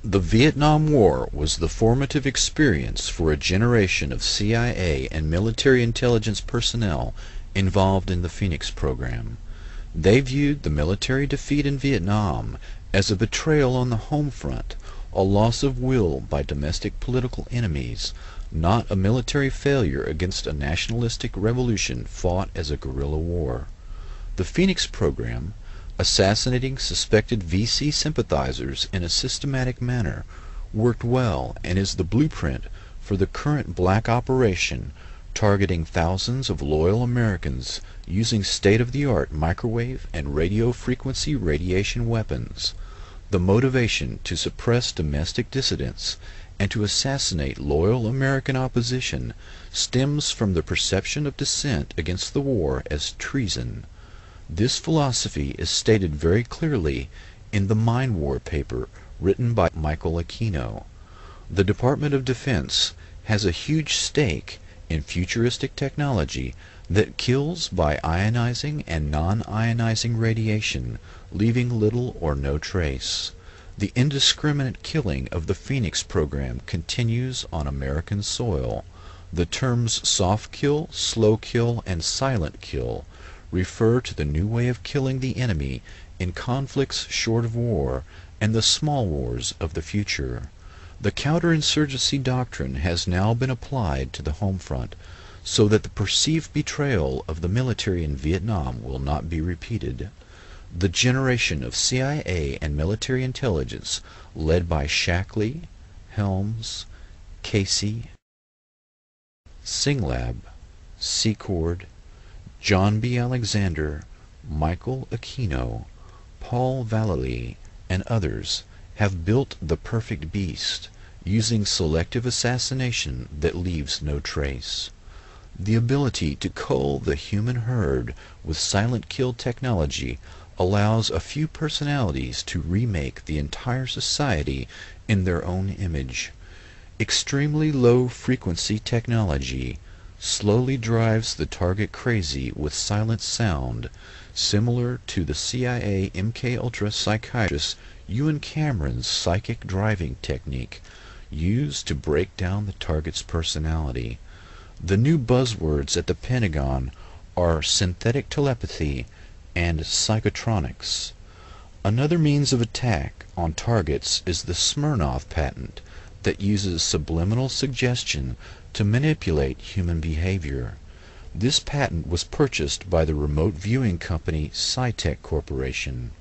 The Vietnam War was the formative experience for a generation of CIA and military intelligence personnel involved in the Phoenix program. They viewed the military defeat in Vietnam as a betrayal on the home front, a loss of will by domestic political enemies, not a military failure against a nationalistic revolution fought as a guerrilla war. The Phoenix program, assassinating suspected VC sympathizers in a systematic manner, worked well and is the blueprint for the current black operation targeting thousands of loyal Americans using state-of-the-art microwave and radio frequency radiation weapons. The motivation to suppress domestic dissidents and to assassinate loyal American opposition stems from the perception of dissent against the war as treason. This philosophy is stated very clearly in the Mind War paper written by Michael Aquino. The Department of Defense has a huge stake in futuristic technology that kills by ionizing and non-ionizing radiation, leaving little or no trace. The indiscriminate killing of the Phoenix program continues on American soil. The terms soft kill, slow kill, and silent kill refer to the new way of killing the enemy in conflicts short of war and the small wars of the future. The counterinsurgency doctrine has now been applied to the home front, so that the perceived betrayal of the military in Vietnam will not be repeated. The generation of CIA and military intelligence led by Shackley, Helms, Casey, Singlab, Secord, John B. Alexander, Michael Aquino, Paul Vallely, and others have built the perfect beast, using selective assassination that leaves no trace. The ability to cull the human herd with silent kill technology allows a few personalities to remake the entire society in their own image. Extremely low frequency technology slowly drives the target crazy with silent sound, similar to the CIA MKUltra psychiatrist Ewan Cameron's psychic driving technique used to break down the target's personality. The new buzzwords at the Pentagon are synthetic telepathy and psychotronics. Another means of attack on targets is the Smirnov patent that uses subliminal suggestion to manipulate human behavior. This patent was purchased by the remote viewing company Scitech Corporation.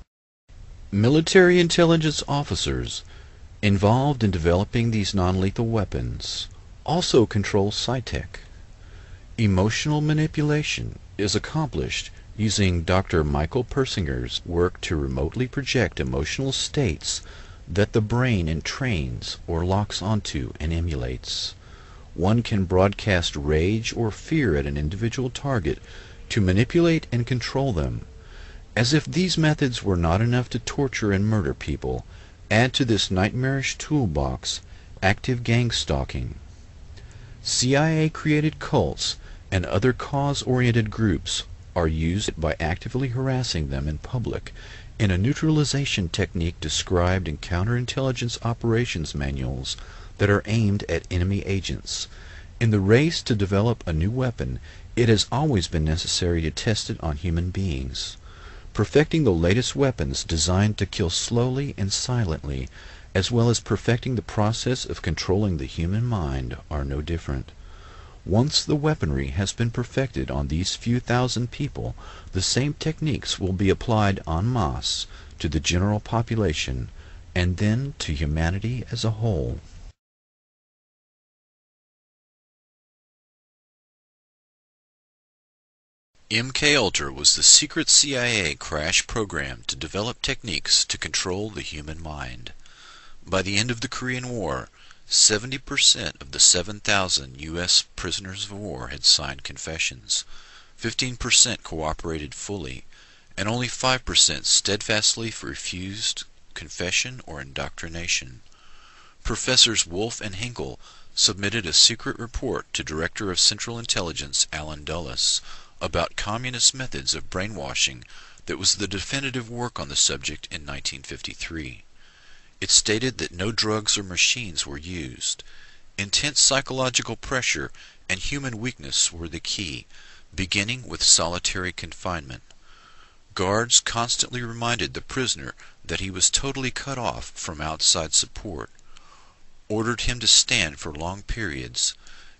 Military intelligence officers involved in developing these non-lethal weapons also control Scitech. Emotional manipulation is accomplished using Dr. Michael Persinger's work to remotely project emotional states that the brain entrains or locks onto and emulates. One can broadcast rage or fear at an individual target to manipulate and control them. As if these methods were not enough to torture and murder people, add to this nightmarish toolbox active gang stalking. CIA-created cults and other cause-oriented groups are used by actively harassing them in public in a neutralization technique described in counterintelligence operations manuals that are aimed at enemy agents. In the race to develop a new weapon, it has always been necessary to test it on human beings. Perfecting the latest weapons designed to kill slowly and silently, as well as perfecting the process of controlling the human mind, are no different. Once the weaponry has been perfected on these few thousand people, the same techniques will be applied en masse to the general population, and then to humanity as a whole. MKUltra was the secret CIA crash program to develop techniques to control the human mind. By the end of the Korean War, 70% of the 7,000 U.S. prisoners of war had signed confessions, 15% cooperated fully, and only 5% steadfastly refused confession or indoctrination. Professors Wolf and Hinkle submitted a secret report to Director of Central Intelligence Alan Dulles about communist methods of brainwashing that was the definitive work on the subject in 1953. It stated that no drugs or machines were used. Intense psychological pressure and human weakness were the key, beginning with solitary confinement. Guards constantly reminded the prisoner that he was totally cut off from outside support, ordered him to stand for long periods,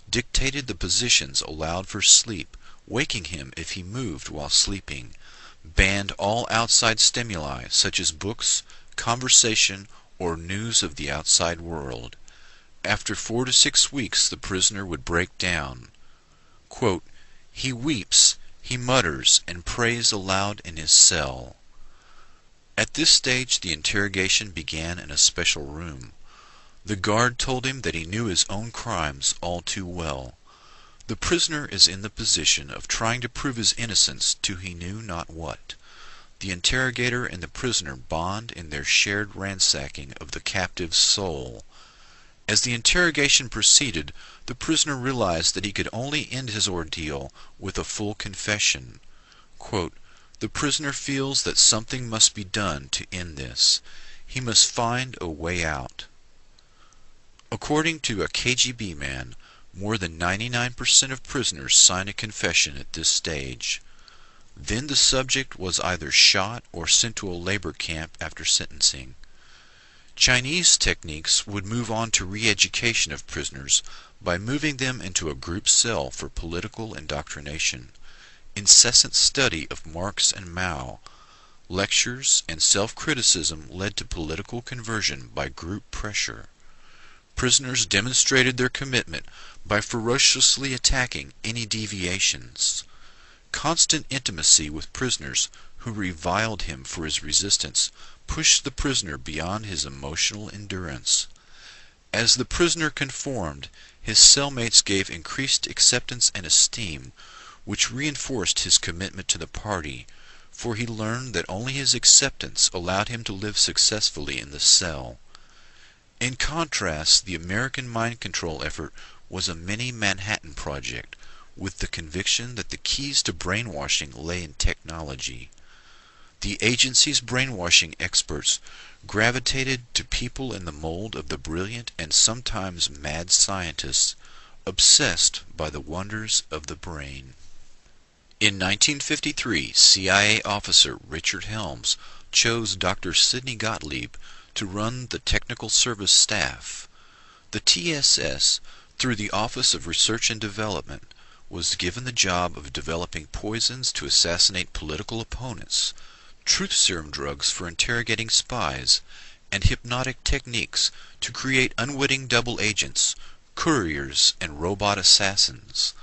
dictated the positions allowed for sleep, waking him if he moved while sleeping, banned all outside stimuli such as books, conversation, or news of the outside world. After 4 to 6 weeks the prisoner would break down. Quote, "He weeps, he mutters, and prays aloud in his cell." At this stage the interrogation began in a special room. The guard told him that he knew his own crimes all too well. The prisoner is in the position of trying to prove his innocence to he knew not what. The interrogator and the prisoner bond in their shared ransacking of the captive's soul. As the interrogation proceeded, the prisoner realized that he could only end his ordeal with a full confession. Quote, "The prisoner feels that something must be done to end this. He must find a way out." According to a KGB man, more than 99% of prisoners sign a confession at this stage. Then the subject was either shot or sent to a labor camp after sentencing. Chinese techniques would move on to re-education of prisoners by moving them into a group cell for political indoctrination, incessant study of Marx and Mao, lectures and self-criticism led to political conversion by group pressure. Prisoners demonstrated their commitment by ferociously attacking any deviations. Constant intimacy with prisoners who reviled him for his resistance pushed the prisoner beyond his emotional endurance. As the prisoner conformed, his cellmates gave increased acceptance and esteem, which reinforced his commitment to the party, for he learned that only his acceptance allowed him to live successfully in the cell. In contrast, the American mind control effort was a mini Manhattan Project, with the conviction that the keys to brainwashing lay in technology. The agency's brainwashing experts gravitated to people in the mold of the brilliant and sometimes mad scientists, obsessed by the wonders of the brain. In 1953, CIA officer Richard Helms chose Dr. Sidney Gottlieb to run the technical service staff. The TSS, through the Office of Research and Development, was given the job of developing poisons to assassinate political opponents, truth serum drugs for interrogating spies, and hypnotic techniques to create unwitting double agents, couriers, and robot assassins.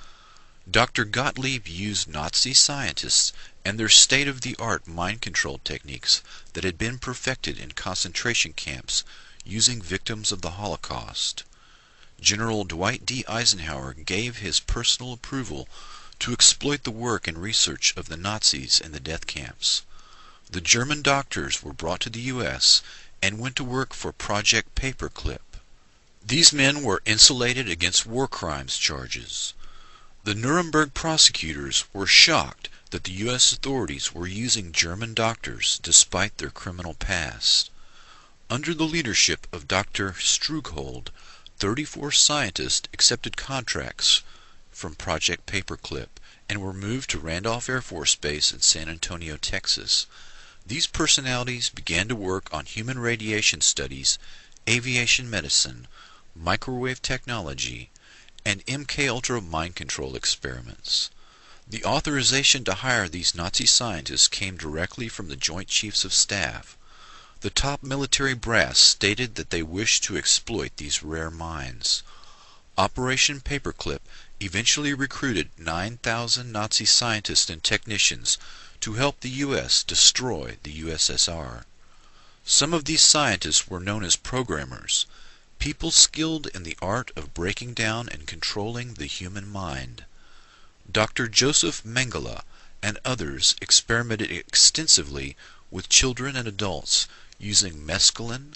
Dr. Gottlieb used Nazi scientists and their state-of-the-art mind control techniques that had been perfected in concentration camps using victims of the Holocaust. General Dwight D. Eisenhower gave his personal approval to exploit the work and research of the Nazis in the death camps. The German doctors were brought to the U.S. and went to work for Project Paperclip. These men were insulated against war crimes charges. The Nuremberg prosecutors were shocked that the U.S. authorities were using German doctors despite their criminal past. Under the leadership of Dr. Strughold, 34 scientists accepted contracts from Project Paperclip and were moved to Randolph Air Force Base in San Antonio, Texas. These personalities began to work on human radiation studies, aviation medicine, microwave technology, and MK-Ultra mind control experiments. The authorization to hire these Nazi scientists came directly from the Joint Chiefs of Staff. The top military brass stated that they wished to exploit these rare minds. Operation Paperclip eventually recruited 9,000 Nazi scientists and technicians to help the U.S. destroy the USSR. Some of these scientists were known as programmers, people skilled in the art of breaking down and controlling the human mind. Dr. Joseph Mengele and others experimented extensively with children and adults using mescaline,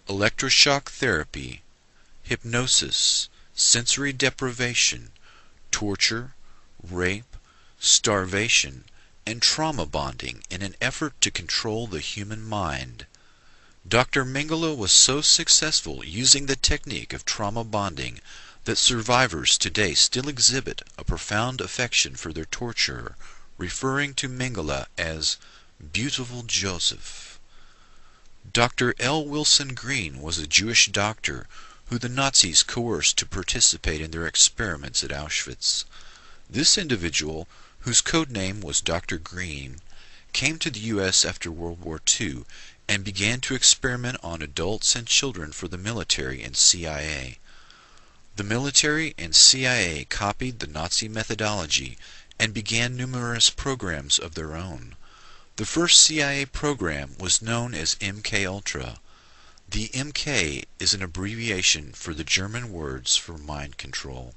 electroshock therapy, hypnosis, sensory deprivation, torture, rape, starvation, and trauma bonding in an effort to control the human mind. Dr. Mengele was so successful using the technique of trauma bonding that survivors today still exhibit a profound affection for their torturer, referring to Mengele as Beautiful Joseph. Dr. L. Wilson Green was a Jewish doctor who the Nazis coerced to participate in their experiments at Auschwitz. This individual, whose code name was Dr. Green, came to the U.S. after World War II and began to experiment on adults and children for the military and CIA. The military and CIA copied the Nazi methodology and began numerous programs of their own. The first CIA program was known as MK-Ultra. The MK is an abbreviation for the German words for mind control.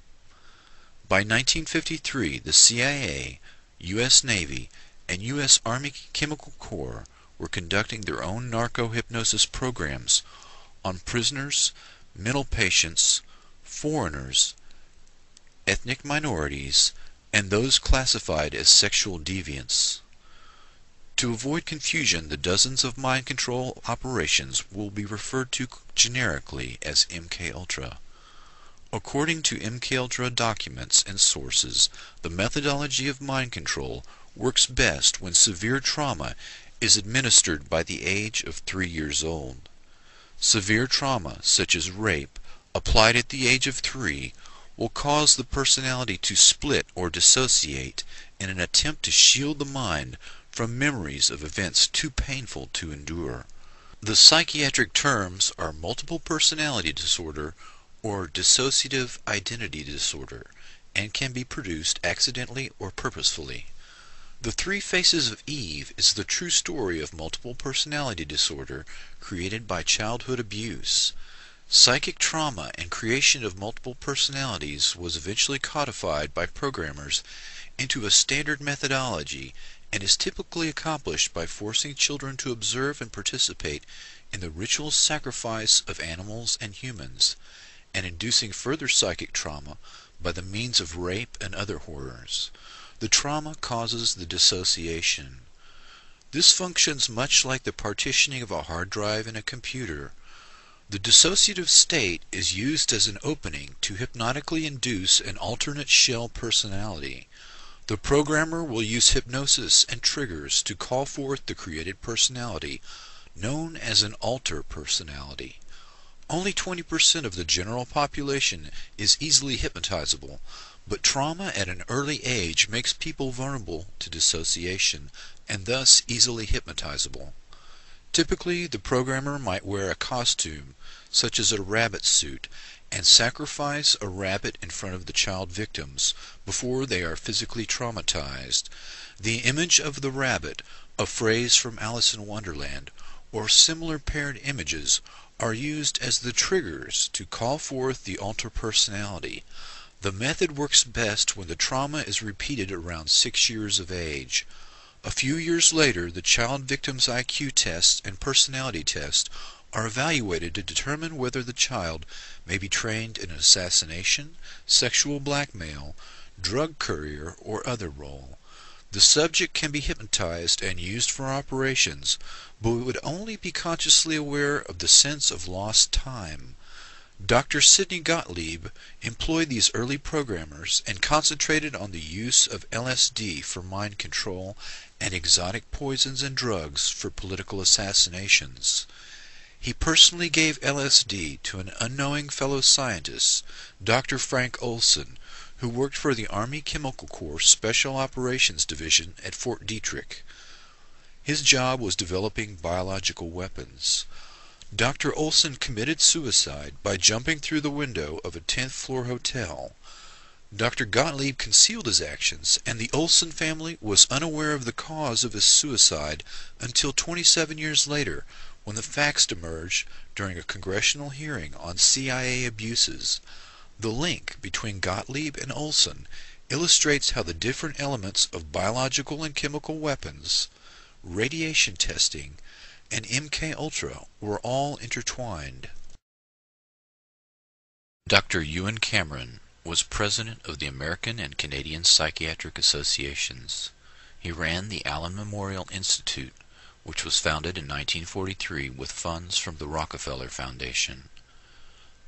By 1953, the CIA, U.S. Navy, and U.S. Army Chemical Corps were conducting their own narco-hypnosis programs on prisoners, mental patients, foreigners, ethnic minorities, and those classified as sexual deviants. To avoid confusion, the dozens of mind control operations will be referred to generically as MK-Ultra. According to MK-Ultra documents and sources, the methodology of mind control works best when severe trauma is administered by the age of 3 years old. Severe trauma, such as rape, applied at the age of 3, will cause the personality to split or dissociate in an attempt to shield the mind from memories of events too painful to endure. The psychiatric terms are multiple personality disorder or dissociative identity disorder, and can be produced accidentally or purposefully. The Three Faces of Eve is the true story of multiple personality disorder created by childhood abuse. Psychic trauma and creation of multiple personalities was eventually codified by programmers into a standard methodology and is typically accomplished by forcing children to observe and participate in the ritual sacrifice of animals and humans, and inducing further psychic trauma by the means of rape and other horrors. The trauma causes the dissociation. This functions much like the partitioning of a hard drive in a computer. The dissociative state is used as an opening to hypnotically induce an alternate shell personality. The programmer will use hypnosis and triggers to call forth the created personality, known as an alter personality. Only 20% of the general population is easily hypnotizable, but trauma at an early age makes people vulnerable to dissociation and thus easily hypnotizable. Typically, the programmer might wear a costume, such as a rabbit suit, and sacrifice a rabbit in front of the child victims before they are physically traumatized. The image of the rabbit, a phrase from Alice in Wonderland, or similar paired images are used as the triggers to call forth the alter personality. The method works best when the trauma is repeated around 6 years of age. A few years later, the child victim's IQ test and personality test are evaluated to determine whether the child may be trained in assassination, sexual blackmail, drug courier, or other role. The subject can be hypnotized and used for operations, but would only be consciously aware of the sense of lost time. Dr. Sidney Gottlieb employed these early programmers and concentrated on the use of LSD for mind control and exotic poisons and drugs for political assassinations. He personally gave LSD to an unknowing fellow scientist, Dr. Frank Olson, who worked for the Army Chemical Corps Special Operations Division at Fort Detrick. His job was developing biological weapons. Dr. Olson committed suicide by jumping through the window of a 10th floor hotel. Dr. Gottlieb concealed his actions, and the Olson family was unaware of the cause of his suicide until 27 years later, when the facts emerged during a congressional hearing on CIA abuses. The link between Gottlieb and Olson illustrates how the different elements of biological and chemical weapons, radiation testing, and MK-Ultra were all intertwined. Dr. Ewan Cameron was president of the American and Canadian Psychiatric Associations. He ran the Allen Memorial Institute, which was founded in 1943 with funds from the Rockefeller Foundation.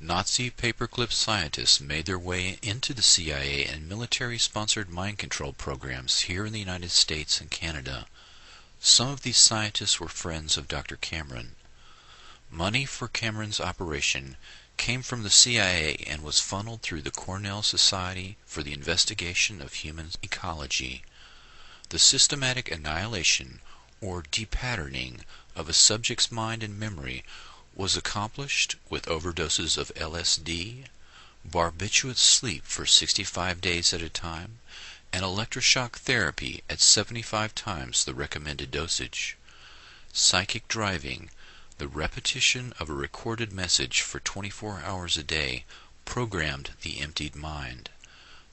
Nazi paperclip scientists made their way into the CIA and military-sponsored mind control programs here in the United States and Canada. Some of these scientists were friends of Dr. Cameron. Money for Cameron's operation came from the CIA and was funneled through the Cornell Society for the Investigation of Human Ecology. The systematic annihilation or depatterning of a subject's mind and memory was accomplished with overdoses of LSD, barbiturate sleep for 65 days at a time, and electroshock therapy at 75 times the recommended dosage. Psychic driving, the repetition of a recorded message for 24 hours a day, programmed the emptied mind.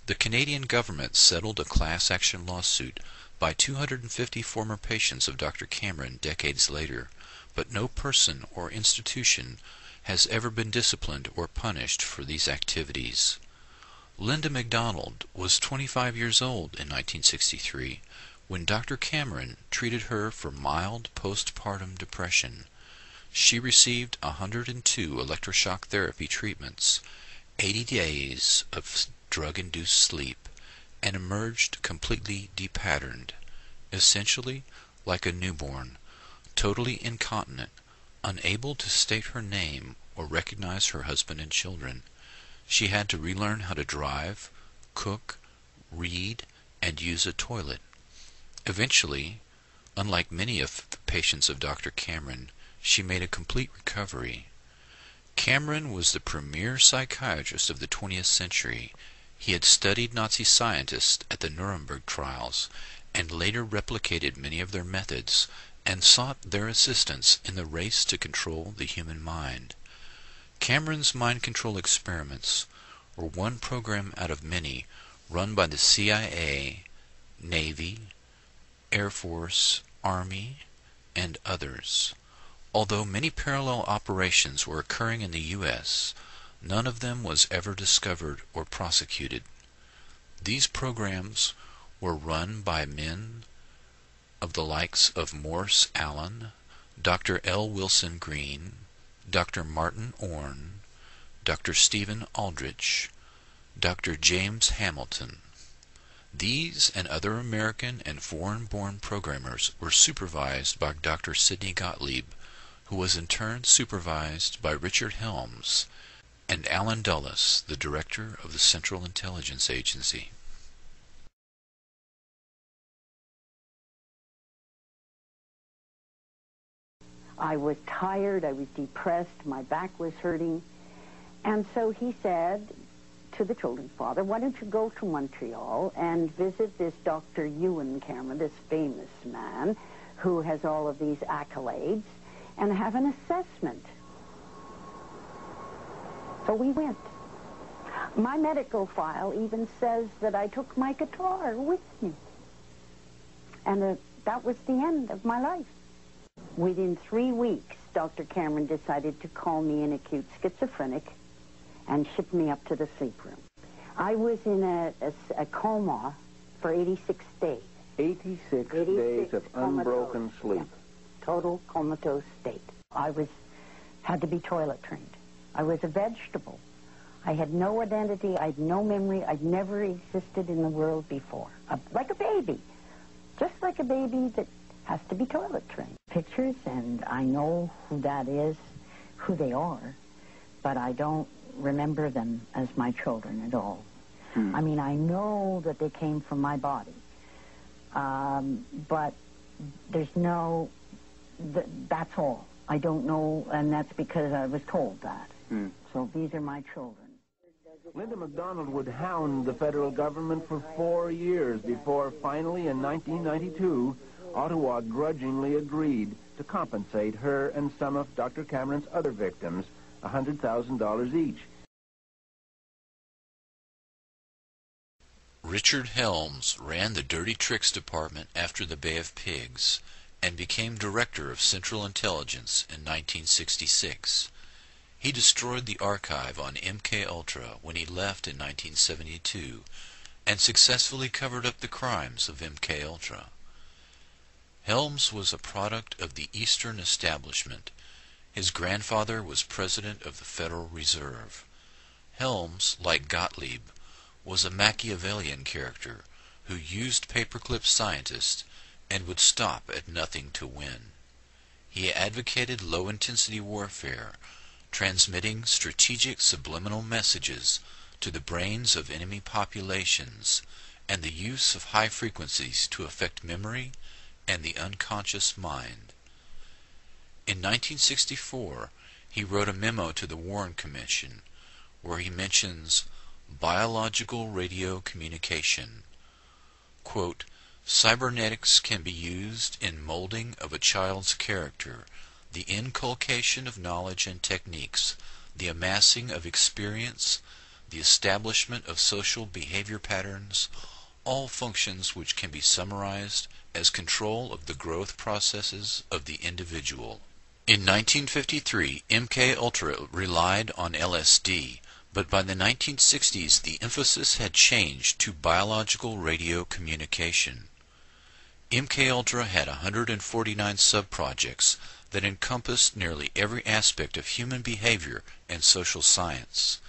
The Canadian government settled a class action lawsuit by 250 former patients of Dr. Cameron decades later, but no person or institution has ever been disciplined or punished for these activities. Linda MacDonald was 25 years old in 1963 when Dr. Cameron treated her for mild postpartum depression. She received 102 electroshock therapy treatments, 80 days of drug-induced sleep, and emerged completely depatterned, essentially like a newborn, totally incontinent, unable to state her name or recognize her husband and children. She had to relearn how to drive, cook, read, and use a toilet. Eventually, unlike many of the patients of Dr. Cameron, she made a complete recovery. Cameron was the premier psychiatrist of the 20th century. He had studied Nazi scientists at the Nuremberg trials and later replicated many of their methods and sought their assistance in the race to control the human mind. Cameron's mind control experiments were one program out of many run by the CIA, Navy, Air Force, Army, and others. Although many parallel operations were occurring in the U.S., none of them was ever discovered or prosecuted. These programs were run by men of the likes of Morse Allen, Dr. L. Wilson Green, Dr. Martin Orne, Dr. Stephen Aldrich, Dr. James Hamilton. These and other American and foreign-born programmers were supervised by Dr. Sidney Gottlieb, who was in turn supervised by Richard Helms and Alan Dulles, the director of the Central Intelligence Agency. I was tired, I was depressed, my back was hurting. And so he said to the children's father, why don't you go to Montreal and visit this Dr. Ewan Cameron, this famous man who has all of these accolades, and have an assessment. So we went. My medical file even says that I took my guitar with me. And that was the end of my life. Within 3 weeks, Dr. Cameron decided to call me an acute schizophrenic and ship me up to the sleep room. I was in a coma for 86 days. 86 days of unbroken sleep. Yeah. Total comatose state. I had to be toilet trained. I was a vegetable. I had no identity. I had no memory. I'd never existed in the world before. Like a baby. Just like a baby that has to be toilet trained. Pictures, and I know who that is, who they are, but I don't remember them as my children at all. I mean, I know that they came from my body, but there's no, that's all. I don't know, and that's because I was told that. So these are my children. Linda MacDonald would hound the federal government for 4 years before finally in 1992, Ottawa grudgingly agreed to compensate her and some of Dr. Cameron's other victims $100,000 each. Richard Helms ran the Dirty Tricks Department after the Bay of Pigs and became Director of Central Intelligence in 1966. He destroyed the archive on MKUltra when he left in 1972 and successfully covered up the crimes of MKUltra. Helms was a product of the Eastern establishment. His grandfather was president of the Federal Reserve. Helms, like Gottlieb, was a Machiavellian character who used paperclip scientists and would stop at nothing to win. He advocated low-intensity warfare, transmitting strategic subliminal messages to the brains of enemy populations, and the use of high frequencies to affect memory and the unconscious mind. In 1964, he wrote a memo to the Warren Commission where he mentions biological radio communication. Quote, cybernetics can be used in molding of a child's character, the inculcation of knowledge and techniques, the amassing of experience, the establishment of social behavior patterns, all functions which can be summarized as control of the growth processes of the individual. In 1953, MK Ultra relied on LSD, but by the 1960s the emphasis had changed to biological radio communication. MK Ultra had 149 sub-projects that encompassed nearly every aspect of human behavior and social science.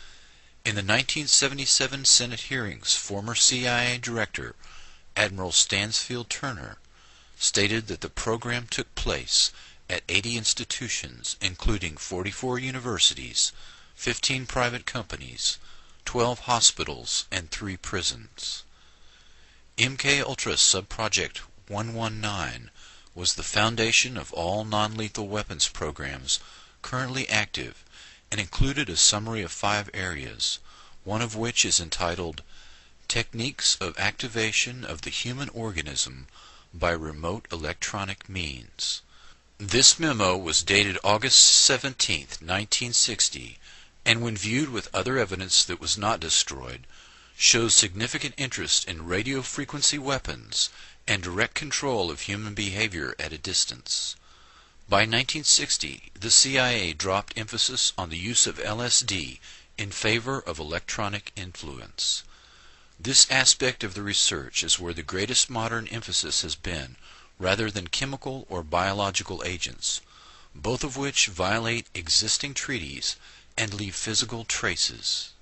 In the 1977 Senate hearings, former CIA Director Admiral Stansfield Turner stated that the program took place at 80 institutions, including 44 universities, 15 private companies, 12 hospitals, and 3 prisons. MK Ultra Subproject 119 was the foundation of all non-lethal weapons programs currently active and included a summary of 5 areas, one of which is entitled Techniques of Activation of the Human Organism by Remote Electronic Means. This memo was dated August 17, 1960, and when viewed with other evidence that was not destroyed, shows significant interest in radio frequency weapons and direct control of human behavior at a distance. By 1960, the CIA dropped emphasis on the use of LSD in favor of electronic influence. This aspect of the research is where the greatest modern emphasis has been, rather than chemical or biological agents, both of which violate existing treaties and leave physical traces.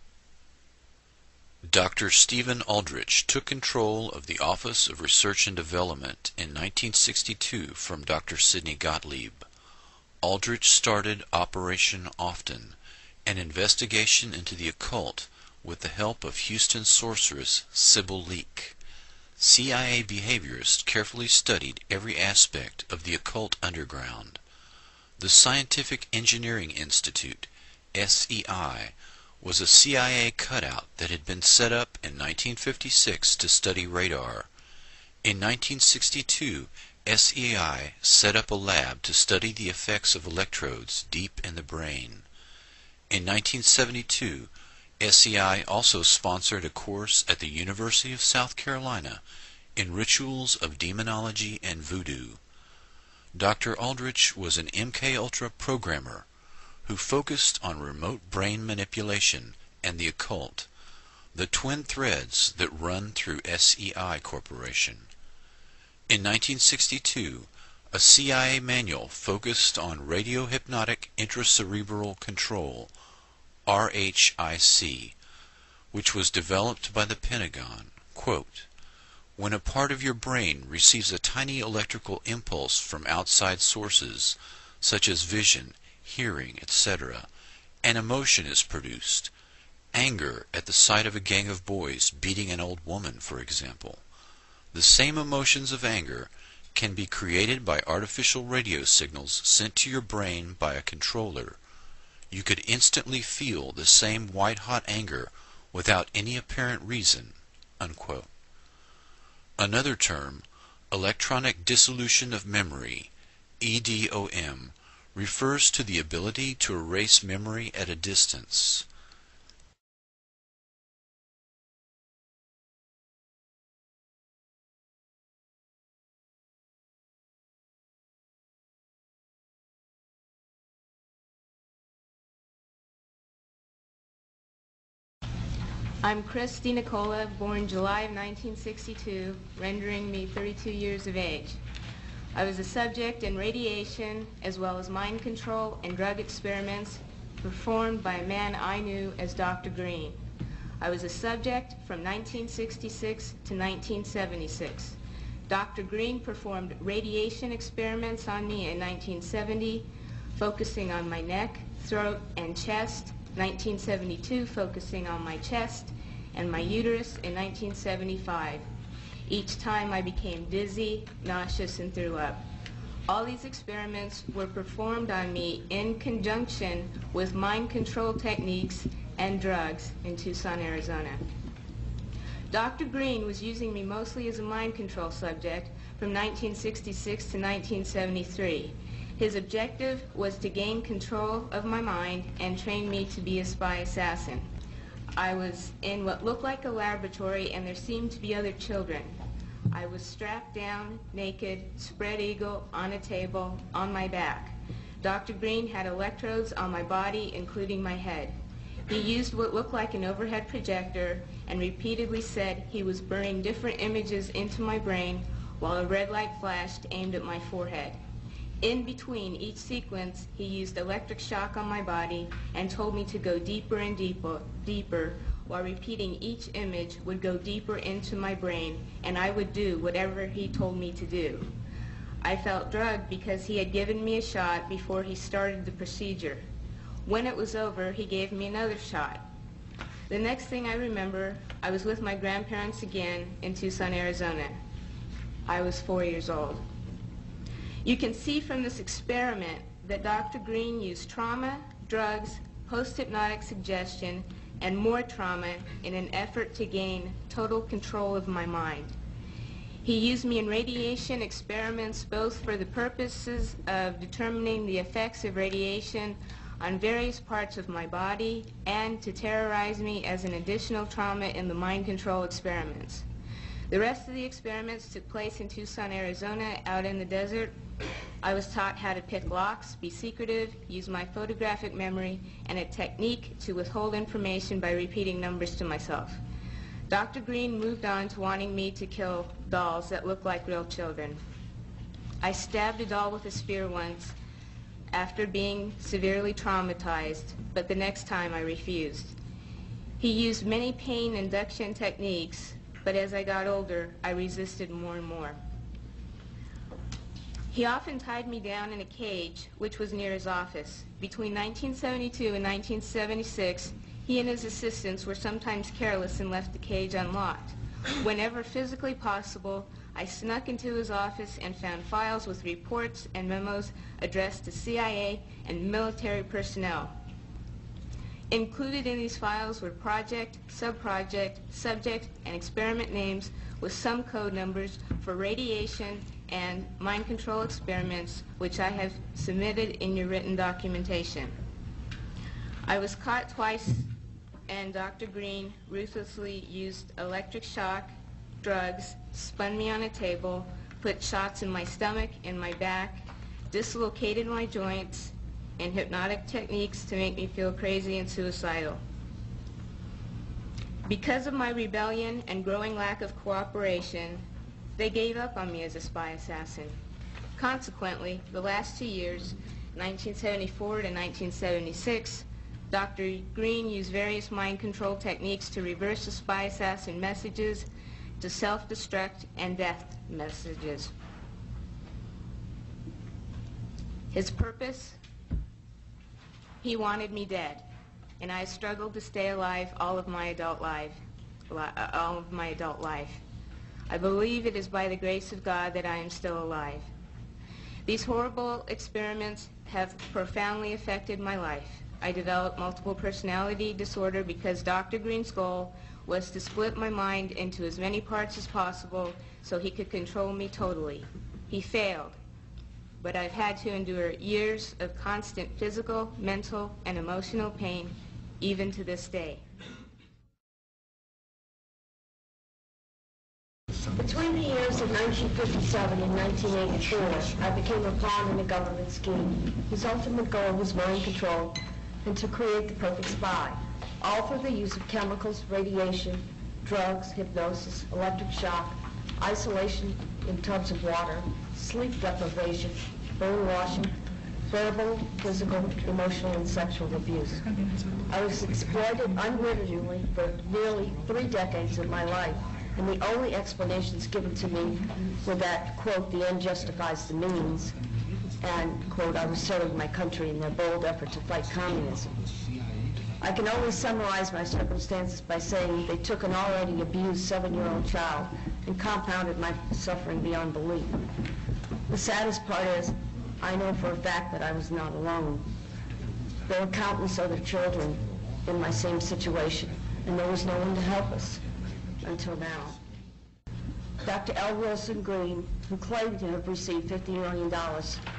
Dr. Stephen Aldrich took control of the Office of Research and Development in 1962 from Dr. Sidney Gottlieb. Aldrich started Operation Often, an investigation into the occult with the help of Houston sorceress Sybil Leek. CIA behaviorists carefully studied every aspect of the occult underground. The Scientific Engineering Institute, SEI, was a CIA cutout that had been set up in 1956 to study radar. In 1962, SEI set up a lab to study the effects of electrodes deep in the brain. In 1972, SEI also sponsored a course at the University of South Carolina in rituals of demonology and voodoo. Dr. Aldrich was an MK Ultra programmer who focused on remote brain manipulation and the occult, the twin threads that run through SEI Corporation. In 1962, a CIA manual focused on radiohypnotic intracerebral control, RHIC, which was developed by the Pentagon. Quote, when a part of your brain receives a tiny electrical impulse from outside sources, such as vision, hearing, etc., an emotion is produced. Anger at the sight of a gang of boys beating an old woman, for example. The same emotions of anger can be created by artificial radio signals sent to your brain by a controller. You could instantly feel the same white-hot anger without any apparent reason. Unquote. Another term, electronic dissolution of memory, EDOM, refers to the ability to erase memory at a distance. I'm Christy Nicola, born July of 1962, rendering me 32 years of age. I was a subject in radiation as well as mind control and drug experiments performed by a man I knew as Dr. Green. I was a subject from 1966 to 1976. Dr. Green performed radiation experiments on me in 1970, focusing on my neck, throat, and chest, 1972 focusing on my chest and my uterus in 1975. Each time I became dizzy, nauseous, and threw up. All these experiments were performed on me in conjunction with mind control techniques and drugs in Tucson, Arizona. Dr. Green was using me mostly as a mind control subject from 1966 to 1973. His objective was to gain control of my mind and train me to be a spy assassin. I was in what looked like a laboratory, and there seemed to be other children. I was strapped down, naked, spread eagle, on a table, on my back. Dr. Green had electrodes on my body, including my head. He used what looked like an overhead projector and repeatedly said he was burning different images into my brain while a red light flashed aimed at my forehead. In between each sequence, he used electric shock on my body and told me to go deeper and deeper, while repeating each image would go deeper into my brain, and I would do whatever he told me to do. I felt drugged because he had given me a shot before he started the procedure. When it was over, he gave me another shot. The next thing I remember, I was with my grandparents again in Tucson, Arizona. I was 4 years old. You can see from this experiment that Dr. Green used trauma, drugs, post-hypnotic suggestion, and more trauma in an effort to gain total control of my mind. He used me in radiation experiments both for the purposes of determining the effects of radiation on various parts of my body and to terrorize me as an additional trauma in the mind control experiments. The rest of the experiments took place in Tucson, Arizona, out in the desert. I was taught how to pick locks, be secretive, use my photographic memory, and a technique to withhold information by repeating numbers to myself. Dr. Green moved on to wanting me to kill dolls that looked like real children. I stabbed a doll with a spear once after being severely traumatized, but the next time I refused. He used many pain induction techniques, but as I got older, I resisted more and more. He often tied me down in a cage, which was near his office. Between 1972 and 1976, he and his assistants were sometimes careless and left the cage unlocked. Whenever physically possible, I snuck into his office and found files with reports and memos addressed to CIA and military personnel. Included in these files were project, subproject, subject, and experiment names with some code numbers for radiation and mind control experiments, which I have submitted in your written documentation. I was caught twice, and Dr. Green ruthlessly used electric shock, drugs, spun me on a table, put shots in my stomach, in my back, dislocated my joints, and hypnotic techniques to make me feel crazy and suicidal. Because of my rebellion and growing lack of cooperation, they gave up on me as a spy assassin. Consequently, the last 2 years, 1974 to 1976, Dr. Green used various mind control techniques to reverse the spy assassin messages to self-destruct and death messages. His purpose? He wanted me dead, and I struggled to stay alive all of my adult life. I believe it is by the grace of God that I am still alive. These horrible experiments have profoundly affected my life. I developed multiple personality disorder because Dr. Green's goal was to split my mind into as many parts as possible so he could control me totally. He failed, but I've had to endure years of constant physical, mental, and emotional pain, even to this day. Between the years of 1957 and 1984, I became a pawn in a government scheme whose ultimate goal was mind control and to create the perfect spy, all through the use of chemicals, radiation, drugs, hypnosis, electric shock, isolation in tubs of water, sleep deprivation, brainwashing, verbal, physical, emotional, and sexual abuse. I was exploited unwittingly for nearly 3 decades of my life, and the only explanations given to me were that, quote, the end justifies the means, and, quote, I was serving my country in their bold effort to fight communism. I can only summarize my circumstances by saying they took an already abused 7-year-old child and compounded my suffering beyond belief. The saddest part is, I know for a fact that I was not alone. There were countless other children in my same situation, and there was no one to help us until now. Dr. L. Wilson Green, who claimed to have received $50 million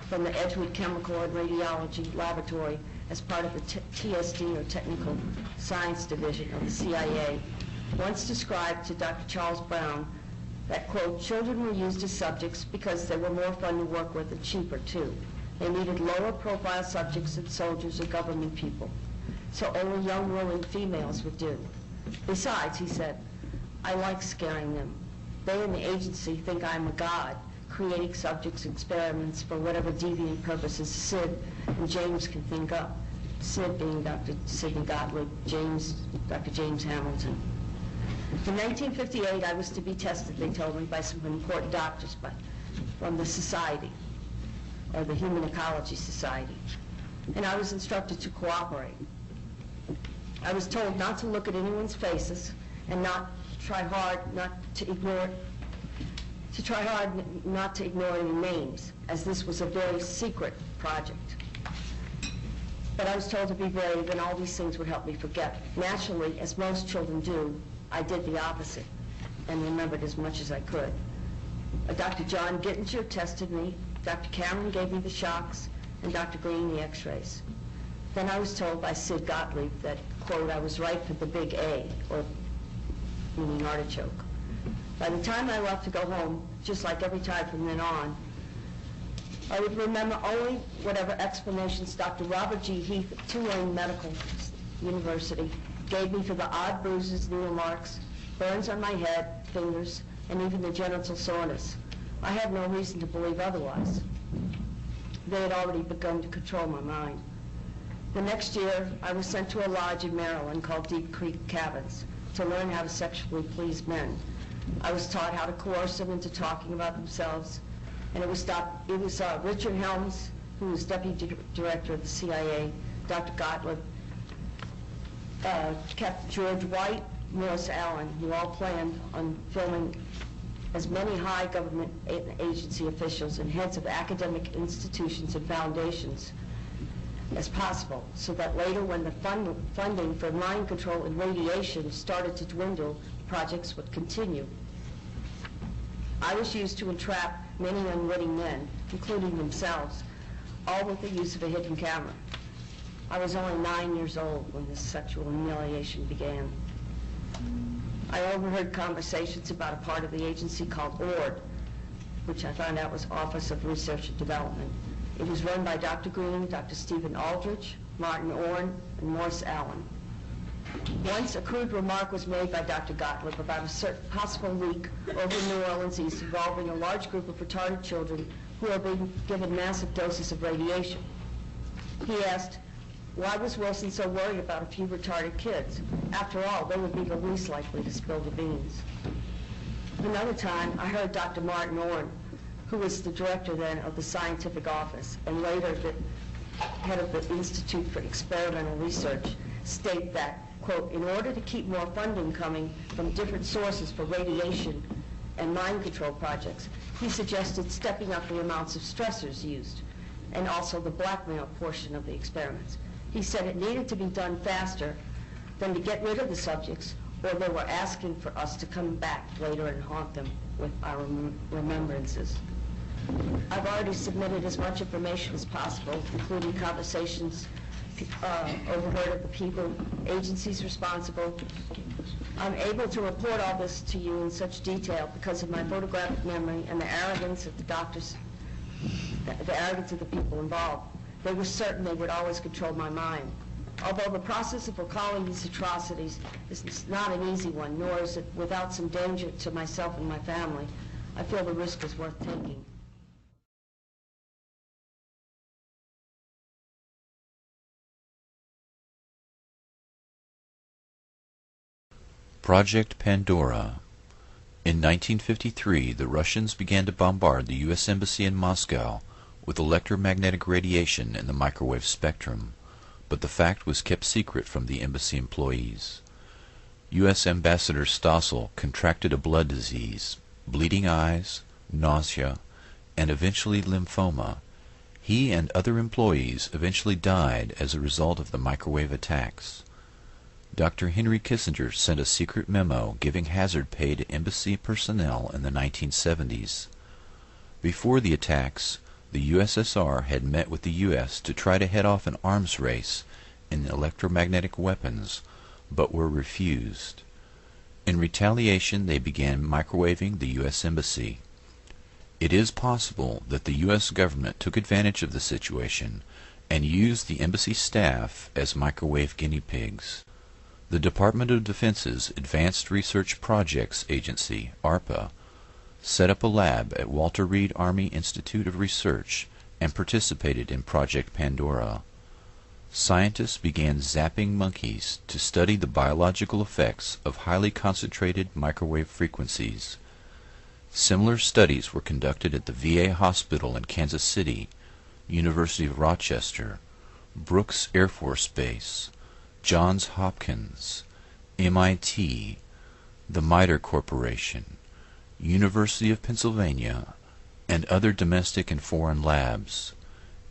from the Edgewood Chemical and Radiology Laboratory as part of the TSD, or Technical Science Division of the CIA, once described to Dr. Charles Brown that, quote, children were used as subjects because they were more fun to work with and cheaper, too. They needed lower profile subjects than soldiers or government people, so only young, willing females would do. Besides, he said, I like scaring them. They in the agency think I'm a god, creating subjects and experiments for whatever deviant purposes Sid and James can think up. Sid being Dr. Sidney Gottlieb, James, Dr. James Hamilton. In 1958, I was to be tested, they told me, by some important doctors from the society, or the Human Ecology Society, and I was instructed to cooperate. I was told not to look at anyone's faces and try hard not to ignore any names, as this was a very secret project. But I was told to be brave, and all these things would help me forget. Naturally, as most children do, I did the opposite and remembered as much as I could. Dr. John Gittinger tested me, Dr. Cameron gave me the shocks, and Dr. Green the x-rays. Then I was told by Sid Gottlieb that, quote, I was right for the big A, or meaning artichoke. By the time I left to go home, just like every time from then on, I would remember only whatever explanations Dr. Robert G. Heath at Tulane Medical University gave me for the odd bruises, needle marks, burns on my head, fingers, and even the genital soreness. I had no reason to believe otherwise. They had already begun to control my mind. The next year, I was sent to a lodge in Maryland called Deep Creek Cabins to learn how to sexually please men. I was taught how to coerce them into talking about themselves, and it was Richard Helms, who was deputy director of the CIA, Dr. Gottlieb, Captain George White, Morris Allen, who all planned on filming as many high government agency officials and heads of academic institutions and foundations as possible, so that later when the funding for mind control and radiation started to dwindle, projects would continue. I was used to entrap many unwitting men, including themselves, all with the use of a hidden camera. I was only 9 years old when this sexual humiliation began. I overheard conversations about a part of the agency called ORD, which I found out was Office of Research and Development. It was run by Dr. Green, Dr. Stephen Aldrich, Martin Orne, and Morris Allen. Once a crude remark was made by Dr. Gottlieb about a certain possible leak over New Orleans East involving a large group of retarded children who are being given massive doses of radiation. He asked, why was Wilson so worried about a few retarded kids? After all, they would be the least likely to spill the beans. Another time, I heard Dr. Martin Orne, who was the director then of the scientific office and later the head of the Institute for Experimental Research, state that, quote, in order to keep more funding coming from different sources for radiation and mind control projects, he suggested stepping up the amounts of stressors used and also the blackmail portion of the experiments. He said it needed to be done faster than to get rid of the subjects, or they were asking for us to come back later and haunt them with our remembrances. I've already submitted as much information as possible, including conversations overheard of the people, agencies responsible. I'm able to report all this to you in such detail because of my photographic memory and the arrogance of the doctors, the arrogance of the people involved. They were certain they would always control my mind. Although the process of recalling these atrocities is not an easy one, nor is it without some danger to myself and my family, I feel the risk is worth taking. Project Pandora. In 1953, the Russians began to bombard the U.S. Embassy in Moscow with electromagnetic radiation in the microwave spectrum, but the fact was kept secret from the embassy employees. U.S. Ambassador Stossel contracted a blood disease, bleeding eyes, nausea, and eventually lymphoma. He and other employees eventually died as a result of the microwave attacks. Dr. Henry Kissinger sent a secret memo giving hazard pay to embassy personnel in the 1970s. Before the attacks, the USSR had met with the U.S. to try to head off an arms race in electromagnetic weapons, but were refused. In retaliation, they began microwaving the U.S. Embassy. It is possible that the U.S. government took advantage of the situation and used the embassy staff as microwave guinea pigs. The Department of Defense's Advanced Research Projects Agency, ARPA, set up a lab at Walter Reed Army Institute of Research and participated in Project Pandora. Scientists began zapping monkeys to study the biological effects of highly concentrated microwave frequencies. Similar studies were conducted at the VA hospital in Kansas City, University of Rochester, Brooks Air Force Base, Johns Hopkins, MIT, the MITRE Corporation, University of Pennsylvania, and other domestic and foreign labs.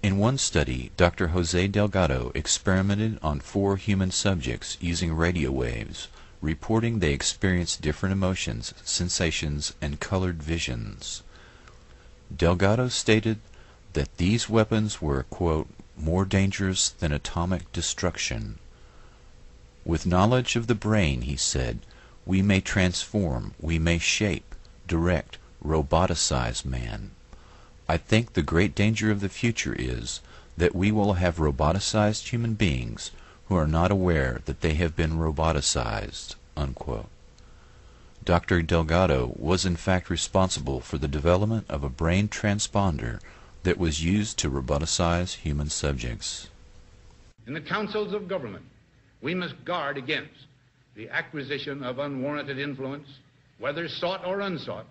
In one study, Dr. Jose Delgado experimented on 4 human subjects using radio waves, reporting they experienced different emotions, sensations, and colored visions. Delgado stated that these weapons were, quote, more dangerous than atomic destruction. With knowledge of the brain, he said, we may transform, we may shape, direct, roboticize man. I think the great danger of the future is that we will have roboticized human beings who are not aware that they have been roboticized, unquote. Dr. Delgado was in fact responsible for the development of a brain transponder that was used to roboticize human subjects. In the councils of government, we must guard against the acquisition of unwarranted influence, whether sought or unsought,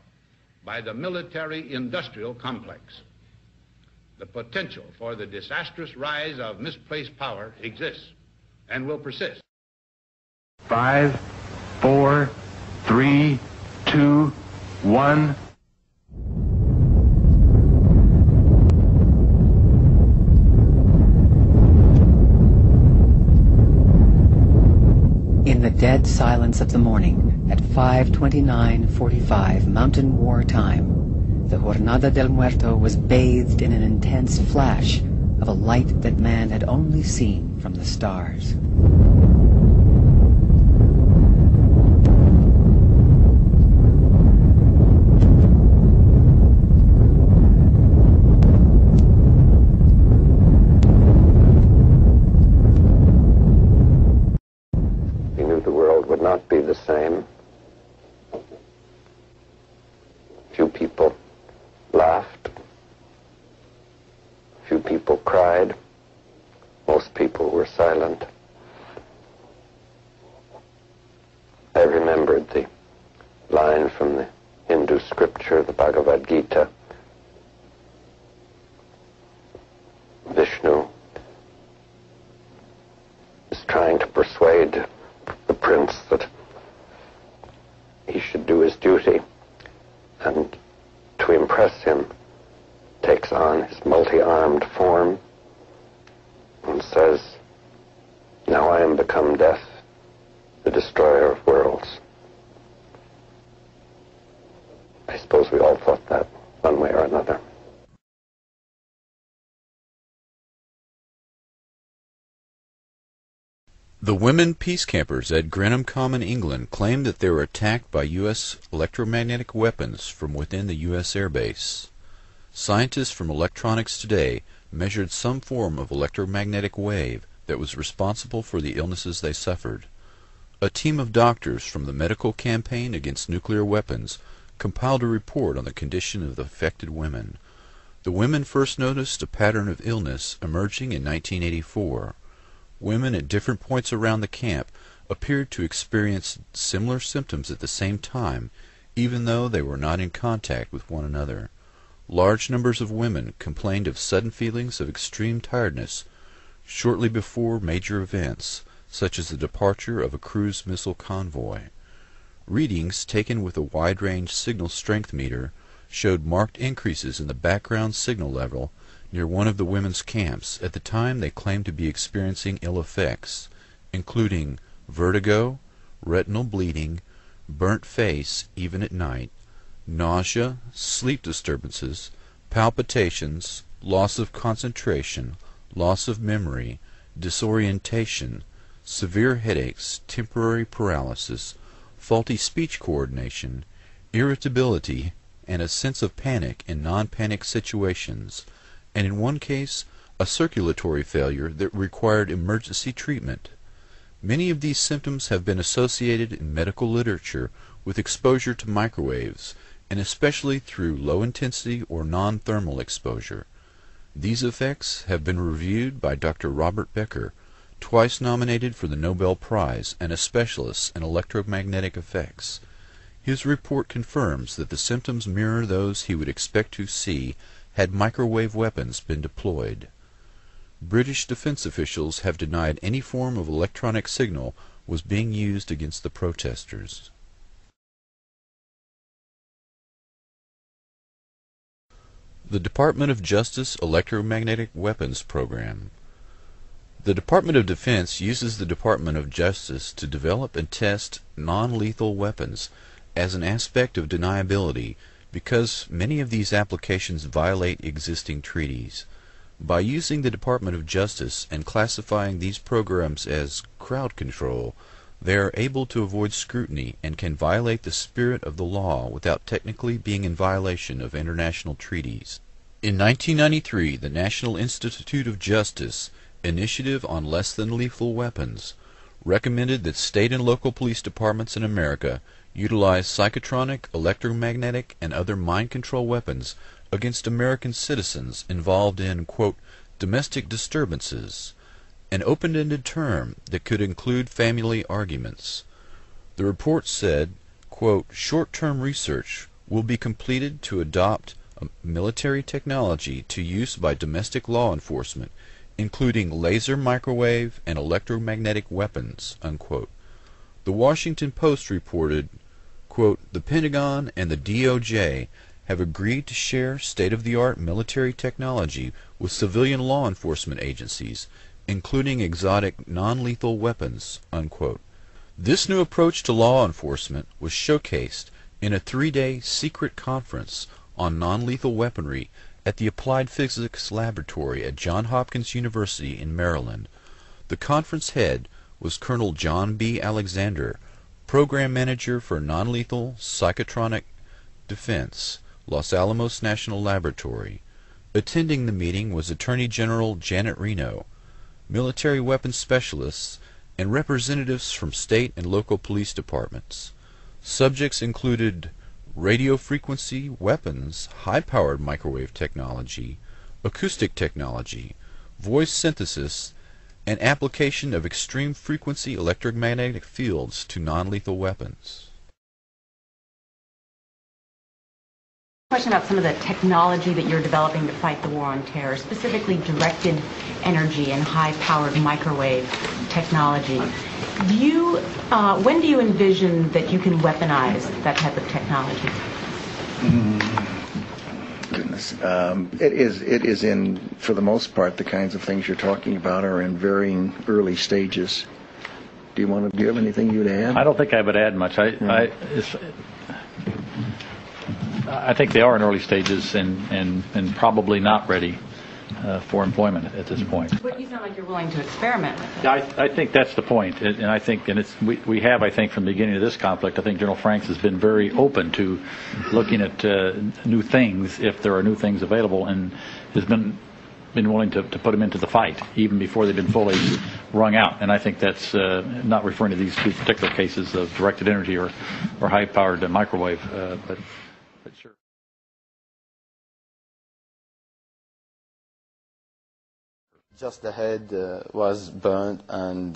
by the military-industrial complex. The potential for the disastrous rise of misplaced power exists and will persist. 5, 4, 3, 2, 1. In the dead silence of the morning, at 5:29:45 Mountain War time, the Jornada del Muerto was bathed in an intense flash of a light that man had only seen from the stars. Not be the same. Few people laughed. Few people cried. Most people were silent. I remembered the line from the Hindu scripture, the Bhagavad Gita. Vishnu is trying to persuade the prince that he should do his duty, and to impress him takes on his multi-armed form and says, now I am become death, the destroyer of worlds. I suppose we all thought that one way or another. The women peace campers at Grenham Common, England, claimed that they were attacked by U.S. electromagnetic weapons from within the U.S. Air Base. Scientists from Electronics Today measured some form of electromagnetic wave that was responsible for the illnesses they suffered. A team of doctors from the Medical Campaign Against Nuclear Weapons compiled a report on the condition of the affected women. The women first noticed a pattern of illness emerging in 1984. Women at different points around the camp appeared to experience similar symptoms at the same time, even though they were not in contact with one another. Large numbers of women complained of sudden feelings of extreme tiredness shortly before major events, such as the departure of a cruise missile convoy. Readings taken with a wide-range signal strength meter showed marked increases in the background signal level near one of the women's camps at the time they claimed to be experiencing ill effects, including vertigo, retinal bleeding, burnt face even at night, nausea, sleep disturbances, palpitations, loss of concentration, loss of memory, disorientation, severe headaches, temporary paralysis, faulty speech coordination, irritability, and a sense of panic in non-panic situations, and in one case, a circulatory failure that required emergency treatment. Many of these symptoms have been associated in medical literature with exposure to microwaves, and especially through low-intensity or non-thermal exposure. These effects have been reviewed by Dr. Robert Becker, twice nominated for the Nobel Prize and a specialist in electromagnetic effects. His report confirms that the symptoms mirror those he would expect to see had microwave weapons been deployed. British defense officials have denied any form of electronic signal was being used against the protesters. The Department of Justice Electromagnetic Weapons Program. The Department of Defense uses the Department of Justice to develop and test non-lethal weapons as an aspect of deniability because many of these applications violate existing treaties. By using the Department of Justice and classifying these programs as crowd control, they are able to avoid scrutiny and can violate the spirit of the law without technically being in violation of international treaties. In 1993, the National Institute of Justice Initiative on Less Than Lethal Weapons recommended that state and local police departments in America utilize psychotronic, electromagnetic, and other mind control weapons against American citizens involved in, quote, domestic disturbances, an open-ended term that could include family arguments. The report said, quote, short-term research will be completed to adopt military technology to use by domestic law enforcement, including laser, microwave, and electromagnetic weapons, unquote. The Washington Post reported, quote, the Pentagon and the DOJ have agreed to share state-of-the-art military technology with civilian law enforcement agencies, including exotic non-lethal weapons, unquote. This new approach to law enforcement was showcased in a 3-day secret conference on non-lethal weaponry at the Applied Physics Laboratory at Johns Hopkins University in Maryland. The conference head was Colonel John B. Alexander, Program Manager for Non-Lethal Psychotronic Defense, Los Alamos National Laboratory. Attending the meeting was Attorney General Janet Reno, military weapons specialists, and representatives from state and local police departments. Subjects included radio frequency weapons, high-powered microwave technology, acoustic technology, voice synthesis, and application of extreme frequency electromagnetic fields to non-lethal weapons. Question about some of the technology that you're developing to fight the war on terror, specifically directed energy and high-powered microwave technology. When do you envision that you can weaponize that type of technology? Goodness, it is in, for the most part, the kinds of things you're talking about are in varying early stages. Do you have anything you'd add? I don't think I would add much. I think they are in early stages and probably not ready for employment at this point. But you sound like you're willing to experiment with it. I think that's the point, and I think, and we have, I think, from the beginning of this conflict, I think General Franks has been very open to looking at new things if there are new things available, and has been willing to put them into the fight even before they've been fully wrung out. And I think that's not referring to these two particular cases of directed energy or high-powered microwave, but sure. Just the head was burned, and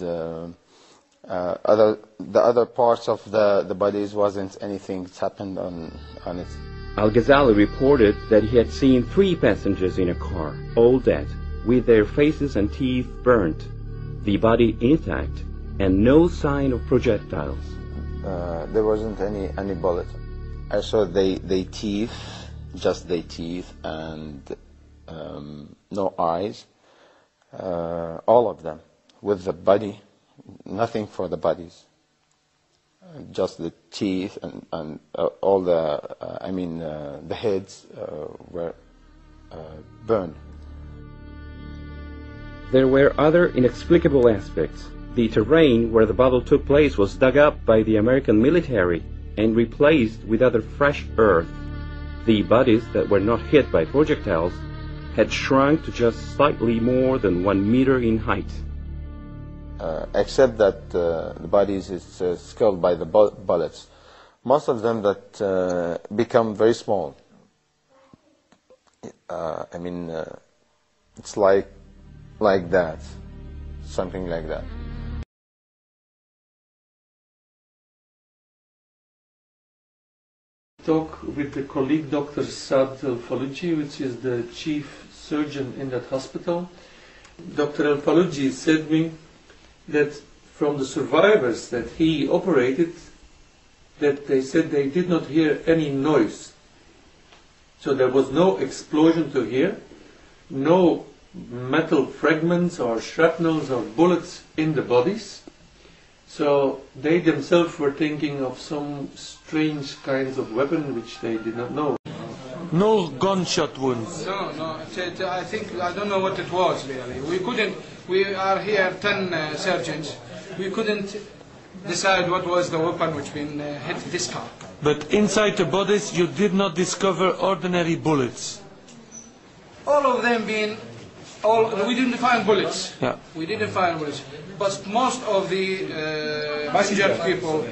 The other parts of the bodies wasn't anything that's happened on it. Al-Ghazali reported that he had seen 3 passengers in a car, all dead, with their faces and teeth burnt, the body intact, and no sign of projectiles. There wasn't any bullet. I saw they teeth, just their teeth, and no eyes. All of them, with the body, nothing for the bodies. Just the teeth and all the, the heads were burned. There were other inexplicable aspects. The terrain where the battle took place was dug up by the American military and replaced with other fresh earth. The bodies that were not hit by projectiles had shrunk to just slightly more than 1 meter in height. Except that the bodies is killed by the bullets. Most of them that become very small. It's like that, something like that. Talk with the colleague Dr. Saad Al-Faluji, which is the chief surgeon in that hospital. Dr. Al-Faluji said me that from the survivors that he operated, that they said they did not hear any noise. So there was no explosion to hear, no metal fragments or shrapnels or bullets in the bodies. So they themselves were thinking of some strange kinds of weapon which they did not know. No gunshot wounds. No. I don't know what it was really. We are here 10 surgeons. We couldn't decide what was the weapon which been hit this car. But inside the bodies you did not discover ordinary bullets. All of them we didn't find bullets. Yeah. We didn't find bullets. But most of the injured people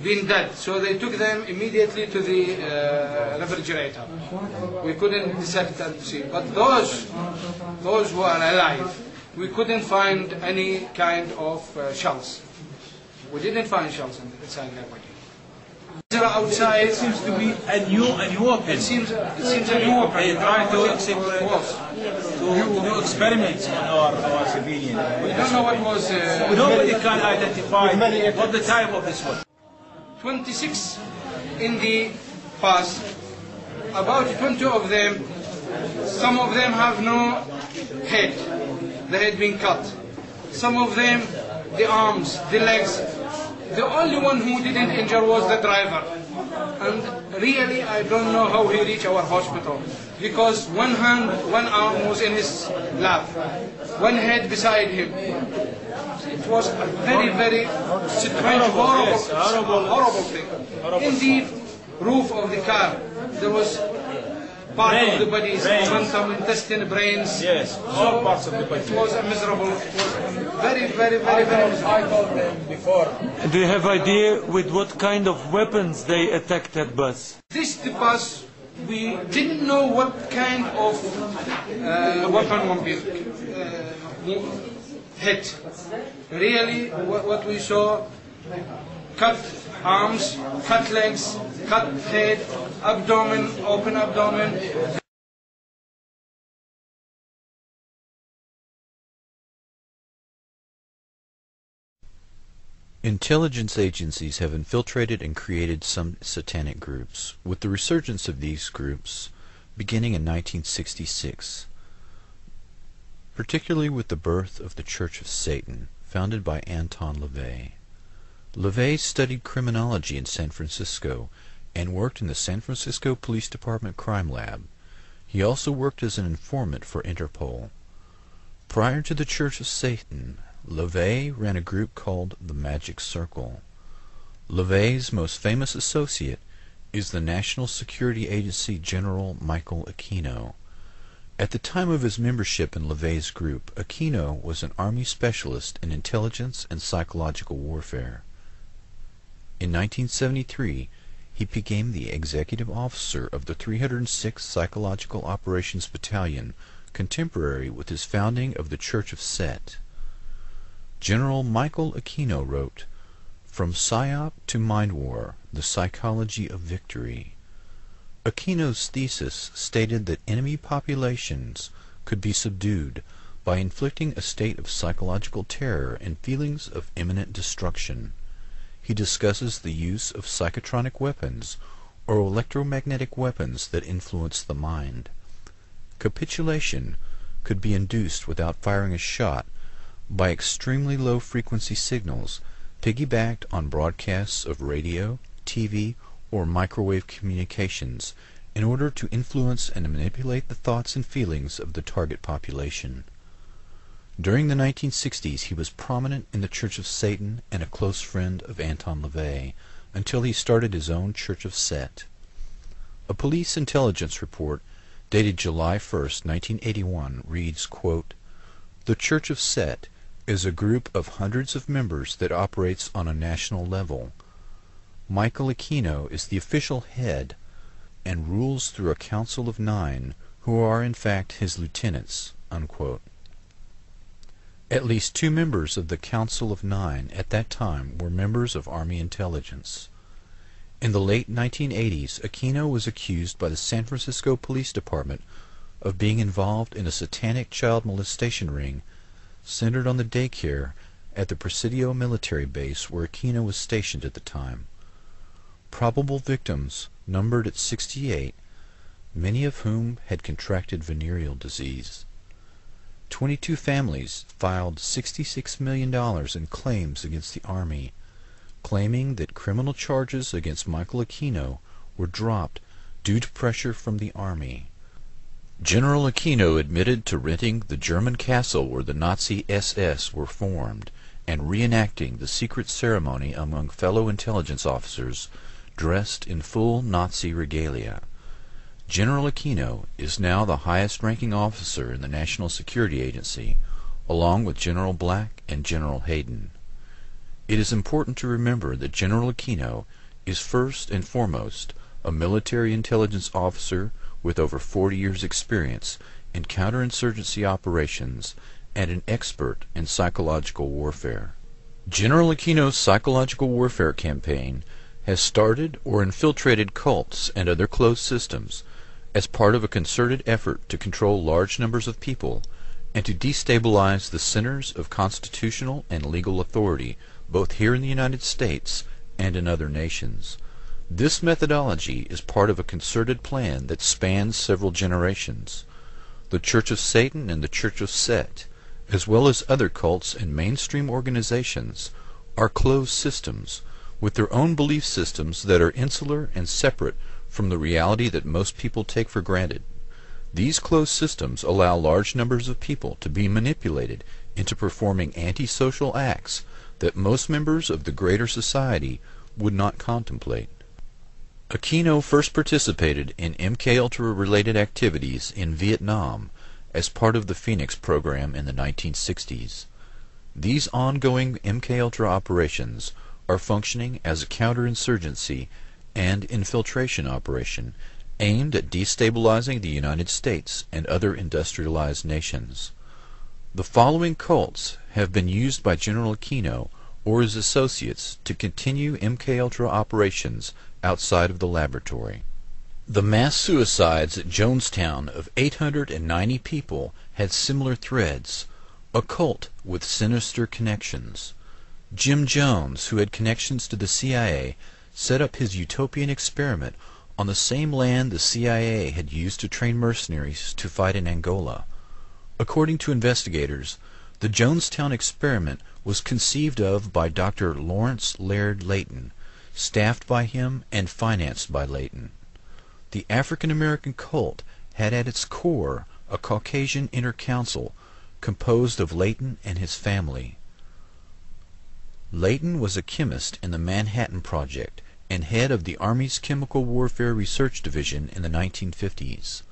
been dead, so they took them immediately to the refrigerator. We couldn't dissect and see. But those who are alive, we couldn't find any kind of shells. We didn't find shells inside their body. Outside, it seems to be a new weapon. It seems a new weapon. They try to do experiments on our civilian. We don't know what was. Nobody can identify what the type of this was. 26 in the past. About 20 of them. Some of them have no head. The head being cut. Some of them, the arms, the legs. The only one who didn't injure was the driver. And really, I don't know how he reached our hospital. Because one hand, one arm was in his lap. One head beside him. It was a very, very strange, horrible thing. In the roof of the car, there was part of the body, momentum, intestine, brains. Yes, all parts of the body. It was a miserable, very, very, very, very miserable. I told them before. Do you have idea with what kind of weapons they attacked that bus? The bus, we didn't know what kind of weapon would be hit. Really, what we saw, cut arms, cut legs, cut head, abdomen, open abdomen. Intelligence agencies have infiltrated and created some satanic groups, with the resurgence of these groups beginning in 1966, particularly with the birth of the Church of Satan, founded by Anton LaVey. LaVey studied criminology in San Francisco and worked in the San Francisco Police Department Crime Lab. He also worked as an informant for Interpol. Prior to the Church of Satan, LaVey ran a group called the Magic Circle. LaVey's most famous associate is the National Security Agency General Michael Aquino. At the time of his membership in LaVey's group, Aquino was an Army specialist in intelligence and psychological warfare. In 1973, he became the executive officer of the 306th Psychological Operations Battalion, contemporary with his founding of the Church of Set. General Michael Aquino wrote, "From PSYOP to Mind War, the Psychology of Victory." Aquino's thesis stated that enemy populations could be subdued by inflicting a state of psychological terror and feelings of imminent destruction. He discusses the use of psychotronic weapons or electromagnetic weapons that influence the mind. Capitulation could be induced without firing a shot by extremely low frequency signals piggybacked on broadcasts of radio, TV, or microwave communications in order to influence and manipulate the thoughts and feelings of the target population. During the 1960s, he was prominent in the Church of Satan and a close friend of Anton LaVey until he started his own Church of Set. A police intelligence report dated July 1st, 1981 reads, quote, "The Church of Set is a group of hundreds of members that operates on a national level. Michael Aquino is the official head and rules through a council of 9 who are in fact his lieutenants." Unquote. At least 2 members of the Council of 9 at that time were members of Army intelligence. In the late 1980s, Aquino was accused by the San Francisco Police Department of being involved in a satanic child molestation ring centered on the daycare at the Presidio military base where Aquino was stationed at the time. Probable victims numbered at 68, many of whom had contracted venereal disease. 22 families filed $66 million in claims against the Army, claiming that criminal charges against Michael Aquino were dropped due to pressure from the Army. General Aquino admitted to renting the German castle where the Nazi SS were formed and reenacting the secret ceremony among fellow intelligence officers dressed in full Nazi regalia. General Aquino is now the highest-ranking officer in the National Security Agency, along with General Black and General Hayden. It is important to remember that General Aquino is first and foremost a military intelligence officer with over 40 years' experience in counterinsurgency operations and an expert in psychological warfare. General Aquino's psychological warfare campaign has started or infiltrated cults and other closed systems as part of a concerted effort to control large numbers of people and to destabilize the centers of constitutional and legal authority both here in the United States and in other nations. This methodology is part of a concerted plan that spans several generations. The Church of Satan and the Church of Set, as well as other cults and mainstream organizations, are closed systems with their own belief systems that are insular and separate from the reality that most people take for granted. These closed systems allow large numbers of people to be manipulated into performing antisocial acts that most members of the greater society would not contemplate. Aquino first participated in MKUltra-related activities in Vietnam as part of the Phoenix program in the 1960s. These ongoing MKUltra operations are functioning as a counterinsurgency and infiltration operation aimed at destabilizing the United States and other industrialized nations. The following cults have been used by General Aquino or his associates to continue MKUltra operations outside of the laboratory. The mass suicides at Jonestown of 890 people had similar threads, a cult with sinister connections. Jim Jones, who had connections to the CIA, set up his utopian experiment on the same land the CIA had used to train mercenaries to fight in Angola. According to investigators, the Jonestown experiment was conceived of by Dr. Lawrence Laird Layton, staffed by him and financed by Layton. The African American cult had at its core a Caucasian inner council composed of Layton and his family. Layton was a chemist in the Manhattan Project and head of the Army's Chemical Warfare Research Division in the 1950s.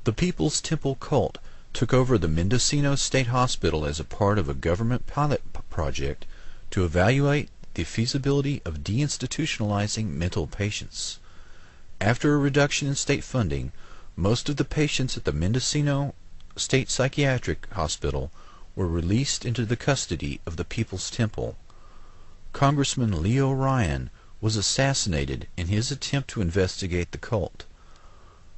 The People's Temple cult took over the Mendocino State Hospital as a part of a government pilot project to evaluate the feasibility of deinstitutionalizing mental patients. After a reduction in state funding, most of the patients at the Mendocino State Psychiatric Hospital were released into the custody of the People's Temple. Congressman Leo Ryan was assassinated in his attempt to investigate the cult.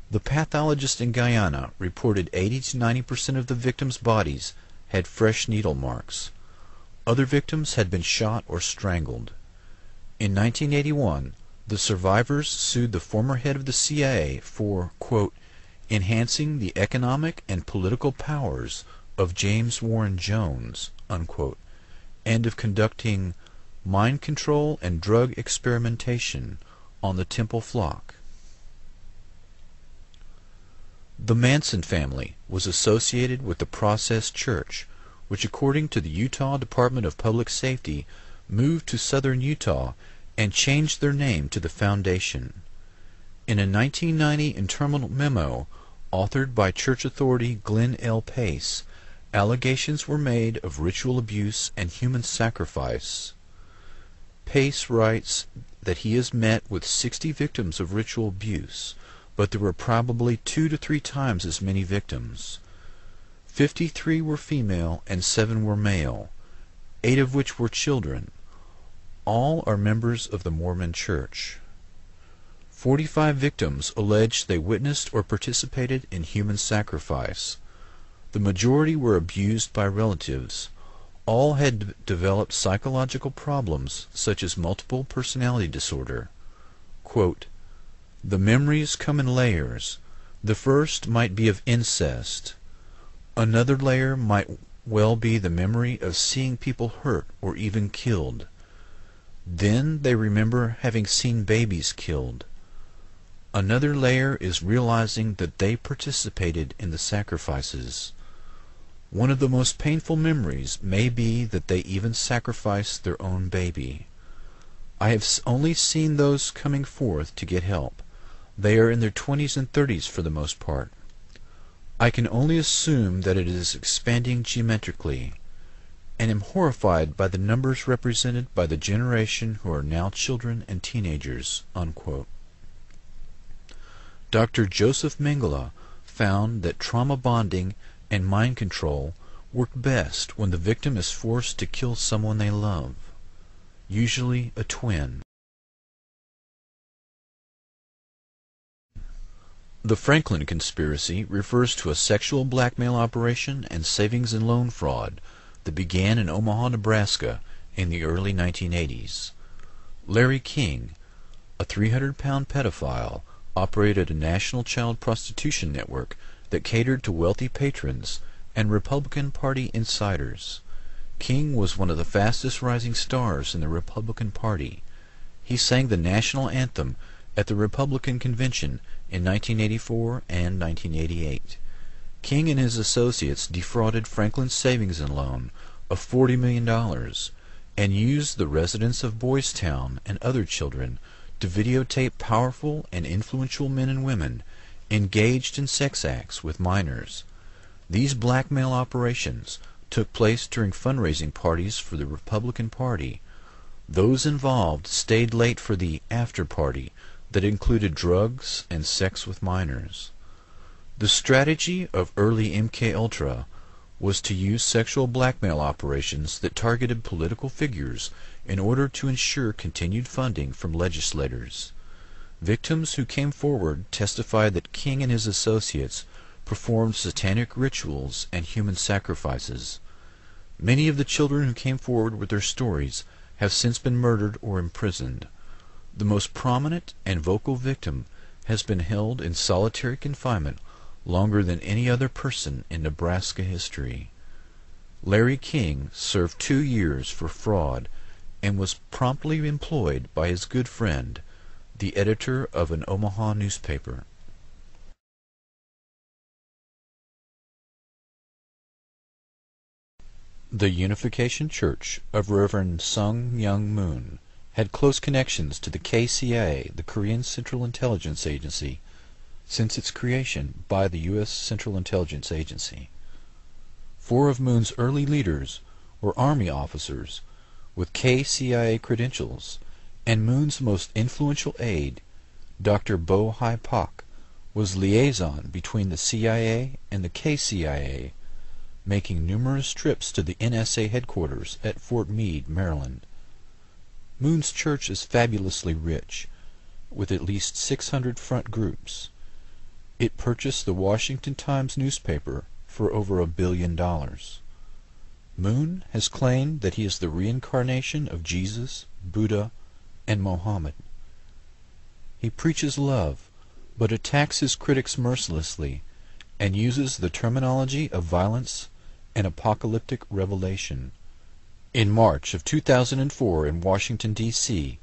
The pathologist in Guyana reported 80 to 90% of the victims' bodies had fresh needle marks. Other victims had been shot or strangled. In 1981, the survivors sued the former head of the CIA for, quote, enhancing the economic and political powers of James Warren Jones, unquote, and of conducting mind control and drug experimentation on the temple flock. The Manson family was associated with the Process Church, which according to the Utah Department of Public Safety moved to southern Utah and changed their name to the Foundation. In a 1990 internal memo authored by church authority Glenn L. Pace, allegations were made of ritual abuse and human sacrifice. Pace writes that he has met with 60 victims of ritual abuse, but there were probably 2 to 3 times as many victims. 53 were female and 7 were male, 8 of which were children. All are members of the Mormon Church. 45 victims alleged they witnessed or participated in human sacrifice. The majority were abused by relatives. All had developed psychological problems such as multiple personality disorder. Quote, the memories come in layers. The first might be of incest. Another layer might well be the memory of seeing people hurt or even killed. Then they remember having seen babies killed. Another layer is realizing that they participated in the sacrifices. One of the most painful memories may be that they even sacrificed their own baby. I have only seen those coming forth to get help. They are in their 20s and 30s for the most part. I can only assume that it is expanding geometrically, and am horrified by the numbers represented by the generation who are now children and teenagers." Unquote. Dr. Joseph Mengele found that trauma bonding and mind control work best when the victim is forced to kill someone they love, usually a twin. The Franklin conspiracy refers to a sexual blackmail operation and savings and loan fraud that began in Omaha, Nebraska in the early 1980s. Larry King, a 300-pound pedophile, operated a national child prostitution network that catered to wealthy patrons and Republican Party insiders. King was one of the fastest rising stars in the Republican Party. He sang the national anthem at the Republican Convention in 1984 and 1988. King and his associates defrauded Franklin's savings and loan of $40 million and used the residents of Boys Town and other children to videotape powerful and influential men and women engaged in sex acts with minors. These blackmail operations took place during fundraising parties for the Republican Party. Those involved stayed late for the after party that included drugs and sex with minors. The strategy of early MKUltra was to use sexual blackmail operations that targeted political figures in order to ensure continued funding from legislators. Victims who came forward testified that King and his associates performed satanic rituals and human sacrifices. Many of the children who came forward with their stories have since been murdered or imprisoned. The most prominent and vocal victim has been held in solitary confinement longer than any other person in Nebraska history. Larry King served 2 years for fraud and was promptly employed by his good friend, the editor of an Omaha newspaper. The Unification Church of Reverend Sung Myung Moon had close connections to the KCIA, the Korean Central Intelligence Agency, since its creation by the U.S. Central Intelligence Agency. 4 of Moon's early leaders were Army officers with KCIA credentials, and Moon's most influential aide, Dr. Bo Hai Pak, was liaison between the CIA and the KCIA. making numerous trips to the NSA headquarters at Fort Meade, Maryland. Moon's church is fabulously rich, with at least 600 front groups. It purchased the Washington Times newspaper for over $1 billion. Moon has claimed that he is the reincarnation of Jesus, Buddha, and Mohammed. He preaches love, but attacks his critics mercilessly, and uses the terminology of violence and apocalyptic revelation. In March of 2004 in Washington, D.C.,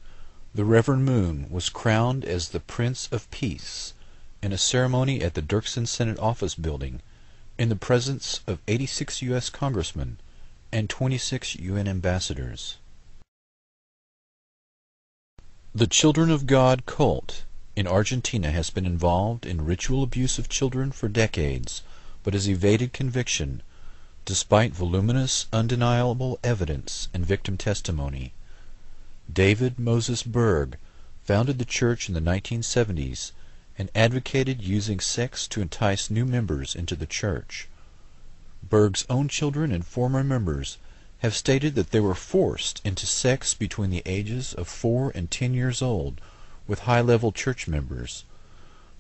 the Reverend Moon was crowned as the Prince of Peace in a ceremony at the Dirksen Senate Office Building in the presence of 86 U.S. congressmen and 26 UN ambassadors. The Children of God cult in Argentina has been involved in ritual abuse of children for decades, but has evaded conviction, despite voluminous, undeniable evidence and victim testimony. David Moses Berg founded the church in the 1970s and advocated using sex to entice new members into the church. Berg's own children and former members have stated that they were forced into sex between the ages of 4 and 10 years old with high-level church members.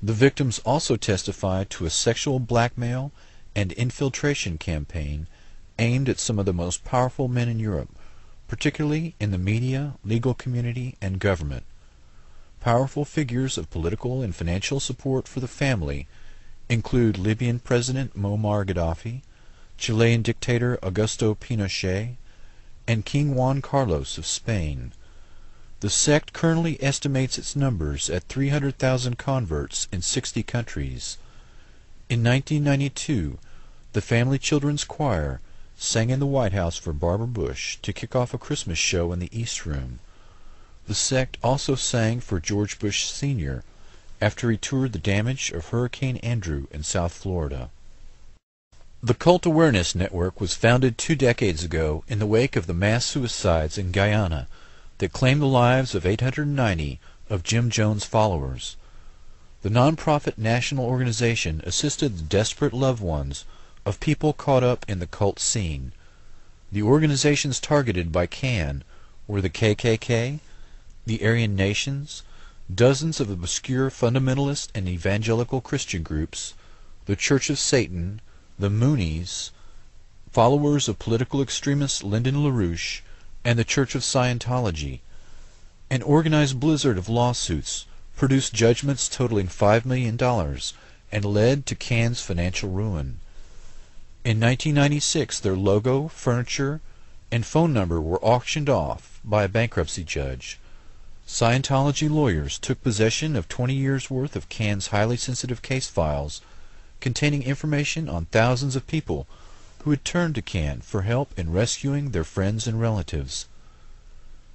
The victims also testified to a sexual blackmail and infiltration campaign aimed at some of the most powerful men in Europe, particularly in the media, legal community, and government. Powerful figures of political and financial support for the family include Libyan President Muammar Gaddafi, Chilean dictator Augusto Pinochet, and King Juan Carlos of Spain. The sect currently estimates its numbers at 300,000 converts in 60 countries. In 1992, the Family Children's Choir sang in the White House for Barbara Bush to kick off a Christmas show in the East Room. The sect also sang for George Bush Sr. after he toured the damage of Hurricane Andrew in South Florida. The Cult Awareness Network was founded 2 decades ago in the wake of the mass suicides in Guyana that claimed the lives of 890 of Jim Jones' followers. The nonprofit national organization assisted the desperate loved ones of people caught up in the cult scene. The organizations targeted by CAN were the KKK, the Aryan Nations, dozens of obscure fundamentalist and evangelical Christian groups, the Church of Satan, the Moonies, followers of political extremist Lyndon LaRouche, and the Church of Scientology. An organized blizzard of lawsuits produced judgments totaling $5 million and led to CAN's financial ruin. In 1996, their logo, furniture, and phone number were auctioned off by a bankruptcy judge. Scientology lawyers took possession of 20 years' worth of CAN's highly sensitive case files containing information on thousands of people who had turned to CAN for help in rescuing their friends and relatives.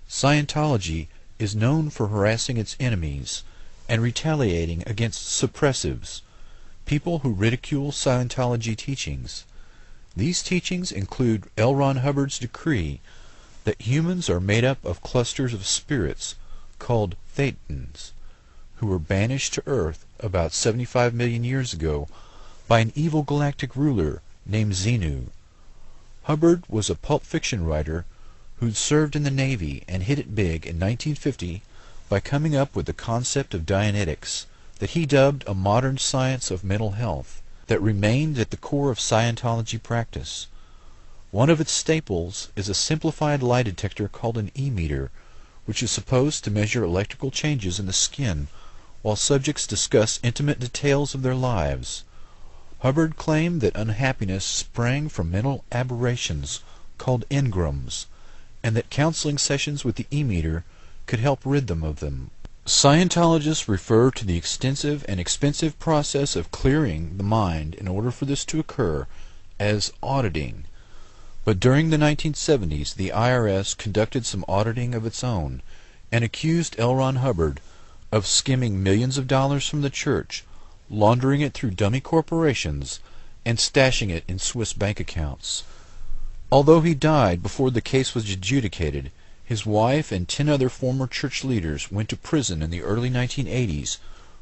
Scientology is known for harassing its enemies and retaliating against suppressives, people who ridicule Scientology teachings. These teachings include L. Ron Hubbard's decree that humans are made up of clusters of spirits called Thetans, who were banished to Earth about 75 million years ago by an evil galactic ruler named Xenu. Hubbard was a pulp fiction writer who'd served in the Navy and hit it big in 1950 by coming up with the concept of Dianetics that he dubbed a modern science of mental health that remained at the core of Scientology practice. One of its staples is a simplified lie detector called an E-meter, which is supposed to measure electrical changes in the skin while subjects discuss intimate details of their lives. Hubbard claimed that unhappiness sprang from mental aberrations called engrams, and that counseling sessions with the E-meter could help rid them of them. Scientologists refer to the extensive and expensive process of clearing the mind in order for this to occur as auditing. But during the 1970s, the IRS conducted some auditing of its own and accused L. Ron Hubbard of skimming millions of dollars from the church, laundering it through dummy corporations, and stashing it in Swiss bank accounts. Although he died before the case was adjudicated, his wife and 10 other former church leaders went to prison in the early 1980s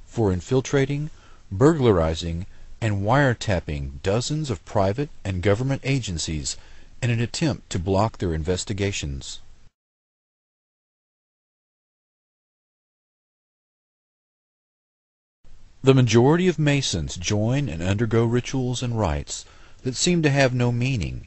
for infiltrating, burglarizing, and wiretapping dozens of private and government agencies in an attempt to block their investigations. The majority of Masons join and undergo rituals and rites that seem to have no meaning